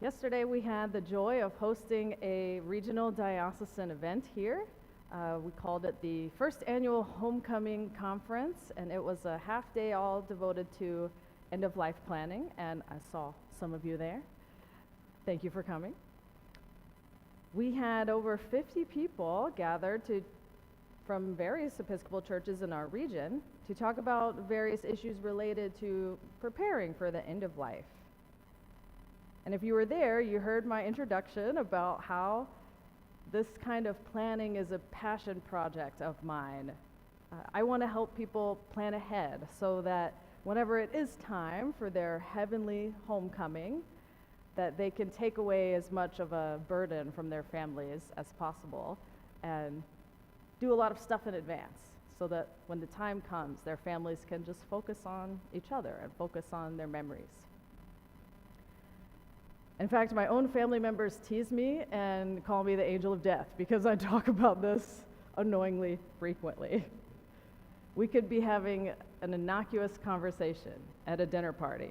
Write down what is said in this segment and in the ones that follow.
Yesterday we had the joy of hosting a regional diocesan event here. We called it the first annual homecoming conference, and it was a half day all devoted to end-of-life planning, and I saw some of you there. Thank you for coming. We had over 50 people gathered from various Episcopal churches in our region to talk about various issues related to preparing for the end of life. And if you were there, you heard my introduction about how this kind of planning is a passion project of mine. I want to help people plan ahead so that whenever it is time for their heavenly homecoming, that they can take away as much of a burden from their families as possible and do a lot of stuff in advance so that when the time comes, their families can just focus on each other and focus on their memories. In fact, my own family members tease me and call me the angel of death because I talk about this annoyingly frequently. We could be having an innocuous conversation at a dinner party.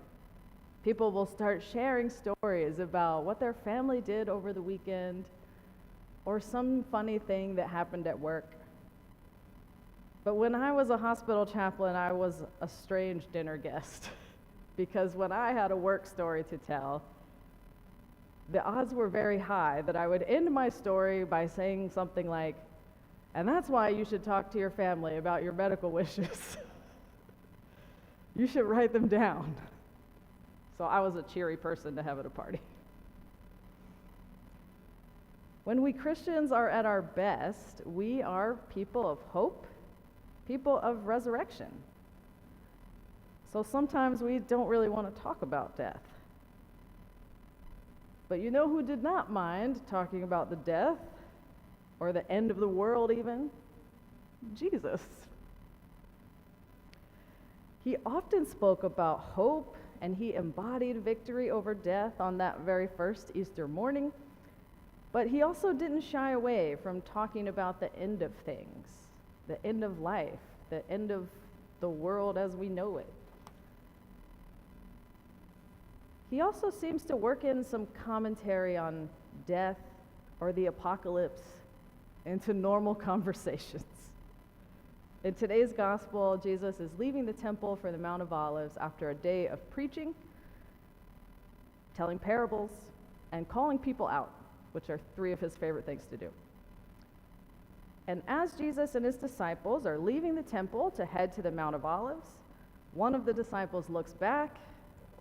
People will start sharing stories about what their family did over the weekend or some funny thing that happened at work. But when I was a hospital chaplain, I was a strange dinner guest because when I had a work story to tell, the odds were very high that I would end my story by saying something like, "And that's why you should talk to your family about your medical wishes. You should write them down." So I was a cheery person to have at a party. When we Christians are at our best, we are people of hope, people of resurrection. So sometimes we don't really want to talk about death. But you know who did not mind talking about the death or the end of the world even? Jesus. He often spoke about hope, and he embodied victory over death on that very first Easter morning. But he also didn't shy away from talking about the end of things, the end of life, the end of the world as we know it. He also seems to work in some commentary on death or the apocalypse into normal conversations. In today's gospel, Jesus is leaving the temple for the Mount of Olives after a day of preaching, telling parables, and calling people out, which are three of his favorite things to do. And as Jesus and his disciples are leaving the temple to head to the Mount of Olives, one of the disciples looks back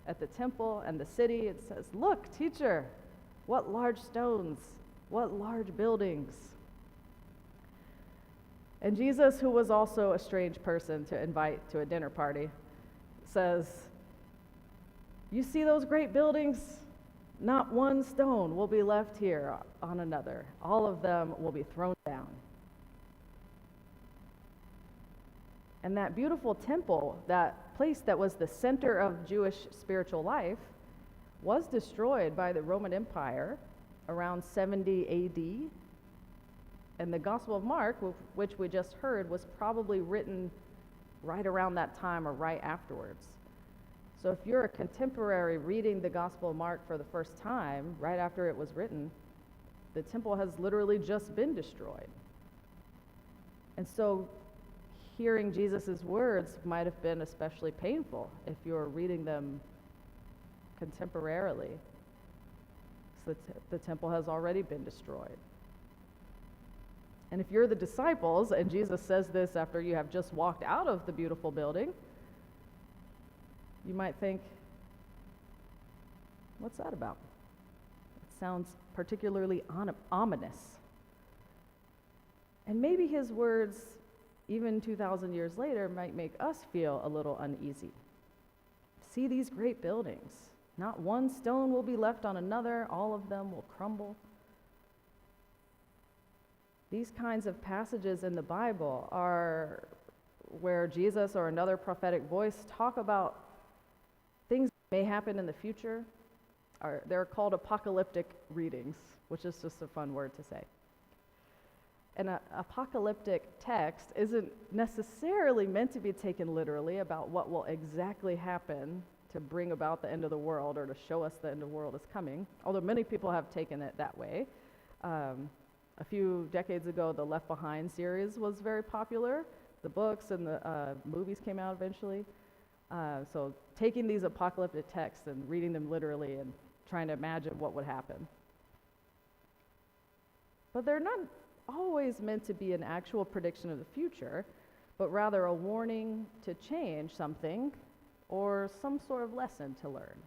at the temple and the city and says, "Look, teacher, what large stones, what large buildings." And Jesus, who was also a strange person to invite to a dinner party, says, "You see those great buildings? Not one stone will be left here on another. All of them will be thrown down." And that beautiful temple, that place that was the center of Jewish spiritual life, was destroyed by the Roman Empire around 70 AD. And the Gospel of Mark, which we just heard, was probably written right around that time or right afterwards. So if you're a contemporary reading the Gospel of Mark for the first time, right after it was written, the temple has literally just been destroyed. And so hearing Jesus' words might have been especially painful if you're reading them contemporarily. So the temple has already been destroyed. And if you're the disciples, and Jesus says this after you have just walked out of the beautiful building, you might think, what's that about? It sounds particularly ominous. And maybe his words, even 2,000 years later, might make us feel a little uneasy. See these great buildings. Not one stone will be left on another. All of them will crumble. These kinds of passages in the Bible are where Jesus or another prophetic voice talk about things that may happen in the future. They're called apocalyptic readings, which is just a fun word to say. An apocalyptic text isn't necessarily meant to be taken literally about what will exactly happen to bring about the end of the world or to show us the end of the world is coming, although many people have taken it that way. A few decades ago, the Left Behind series was very popular. The books and the movies came out eventually. So taking these apocalyptic texts and reading them literally and trying to imagine what would happen. But they're not always meant to be an actual prediction of the future, but rather a warning to change something or some sort of lesson to learn.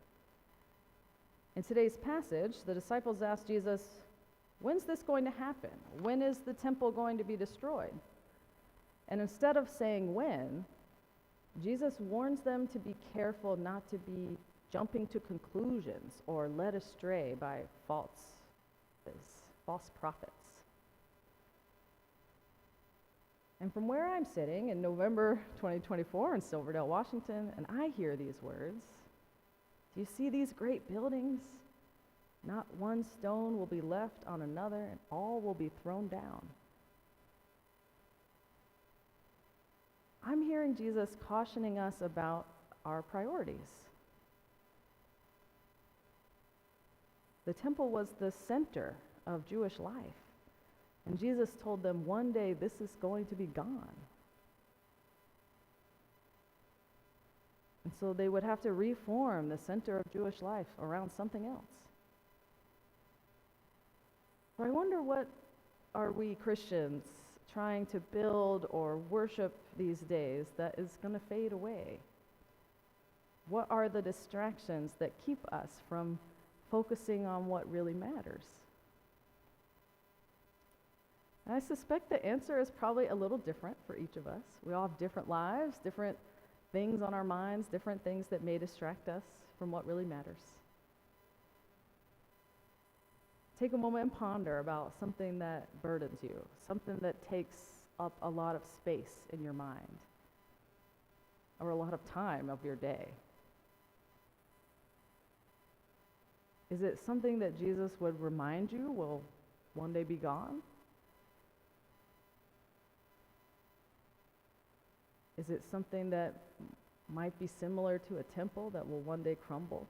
In today's passage, the disciples asked Jesus, when's this going to happen? When is the temple going to be destroyed? And instead of saying when, Jesus warns them to be careful not to be jumping to conclusions or led astray by false prophets. And from where I'm sitting in November 2024 in Silverdale, Washington, and I hear these words, do you see these great buildings? Not one stone will be left on another, and all will be thrown down. I'm hearing Jesus cautioning us about our priorities. The temple was the center of Jewish life. And Jesus told them one day this is going to be gone. And so they would have to reform the center of Jewish life around something else. So I wonder, what are we Christians trying to build or worship these days that is going to fade away? What are the distractions that keep us from focusing on what really matters? I suspect the answer is probably a little different for each of us. We all have different lives, different things on our minds, different things that may distract us from what really matters. Take a moment and ponder about something that burdens you, something that takes up a lot of space in your mind, or a lot of time of your day. Is it something that Jesus would remind you will one day be gone? Is it something that might be similar to a temple that will one day crumble?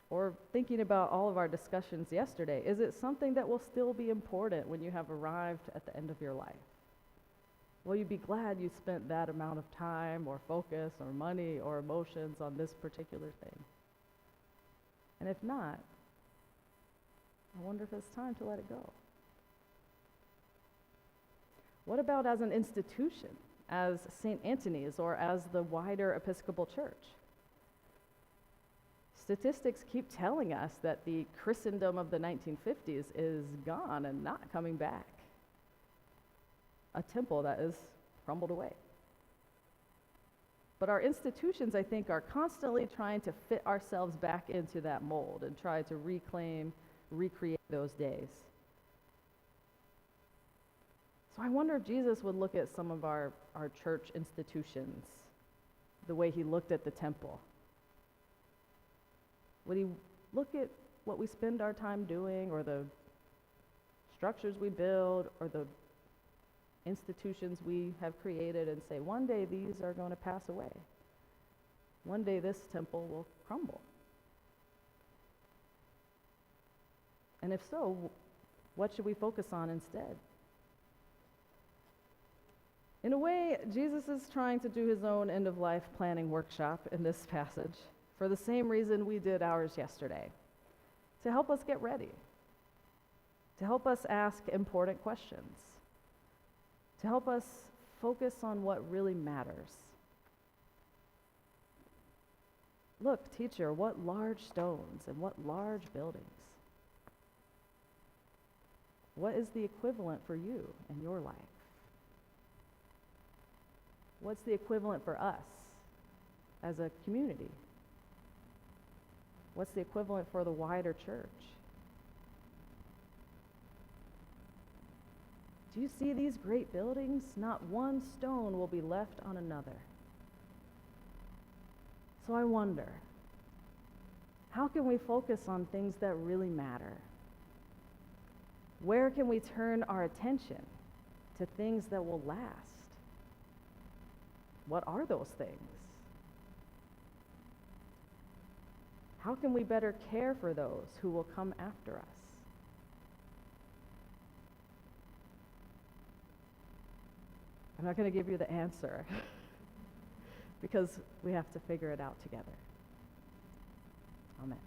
Or thinking about all of our discussions yesterday, is it something that will still be important when you have arrived at the end of your life? Will you be glad you spent that amount of time or focus or money or emotions on this particular thing? And if not, I wonder if it's time to let it go. What about as an institution, as St. Anthony's or as the wider Episcopal Church? Statistics keep telling us that the Christendom of the 1950s is gone and not coming back. A temple that is crumbled away. But our institutions, I think, are constantly trying to fit ourselves back into that mold and try to recreate those days. So I wonder if Jesus would look at some of our church institutions the way he looked at the temple. Would he look at what we spend our time doing, or the structures we build, or the institutions we have created, and say, one day these are going to pass away. One day this temple will crumble. And if so, what should we focus on instead? In a way, Jesus is trying to do his own end-of-life planning workshop in this passage for the same reason we did ours yesterday, to help us get ready, to help us ask important questions, to help us focus on what really matters. Look, teacher, what large stones and what large buildings. What is the equivalent for you in your life? What's the equivalent for us as a community? What's the equivalent for the wider church? Do you see these great buildings? Not one stone will be left on another. So I wonder, how can we focus on things that really matter? Where can we turn our attention to things that will last? What are those things? How can we better care for those who will come after us? I'm not going to give you the answer because we have to figure it out together. Amen.